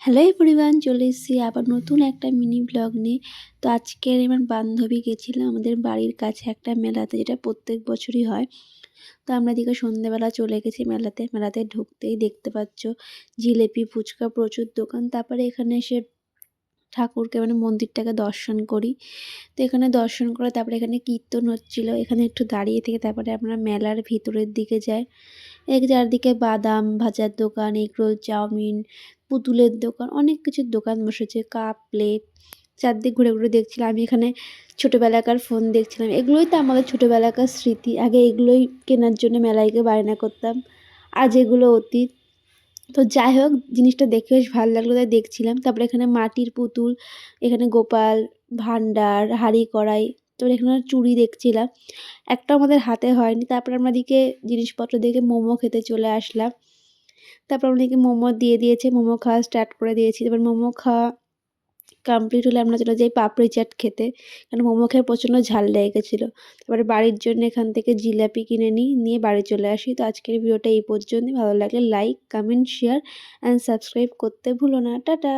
Hello everyone, চলে এসেছি আবার নতুন একটা মিনি ব্লগ নিয়ে। তো আজকের আমার বান্ধবী গেছিলাম আমাদের বাড়ির কাছে একটা মেলাতে, যেটা প্রত্যেক বছরই হয়। তো আমরা এদিকে সন্ধ্যেবেলা চলে গেছি মেলাতে। মেলাতে ঢুকতেই দেখতে পাচ্ছ জিলেপি, ফুচকা, প্রচুর দোকান। তারপরে এখানে এসে ঠাকুরকে মন্দিরটাকে দর্শন করি। তো এখানে দর্শন করে তারপরে এখানে কীর্তন হচ্ছিল, এখানে একটু দাঁড়িয়ে থেকে তারপরে আমরা মেলার ভিতরের দিকে যাই। চারদিকে বাদাম ভাজার দোকান, এগরোল, চাউমিন, পুতুলের দোকান, অনেক কিছুর দোকান বসেছে, কাপ প্লেট। চারদিক ঘুরে ঘুরে দেখছিলাম। আমি এখানে ছোটোবেলাকার ফোন দেখছিলাম। এগুলোই তো আমাদের ছোটোবেলাকার স্মৃতি। আগে এগুলোই কেনার জন্য মেলায় গিয়ে বায়না করতাম, আজ এগুলো অতীত। তো যাই হোক, জিনিসটা দেখে বেশ ভালো লাগলো তাই দেখছিলাম। তারপরে এখানে মাটির পুতুল, এখানে গোপাল ভাণ্ডার, হাঁড়ি কড়াই, তো এখানে চুড়ি দেখছিলাম। একটাও আমাদের হাতে হয়নি। তারপরে আমরা এদিকে জিনিসপত্র দেখে মোমো খেতে চলে আসলাম। তারপর আমাদেরকে মোমো দিয়ে দিয়েছে, মোমো খাওয়া স্টার্ট করে দিয়েছি। এবার মোমো খাওয়া কমপ্লিট হলে আমরা চলে যাই পাপড়ি চাট খেতে, কারণ মোমো খেয়ে প্রচণ্ড ঝাল লেগে গেছিলো। তারপরে বাড়ির জন্য এখান থেকে জিলাপি কিনে নিয়ে বাড়ি চলে আসি। তো আজকের ভিডিওটা এই পর্যন্তই। ভালো লাগলে like, comment, share and subscribe করতে ভুলো না। টাটা।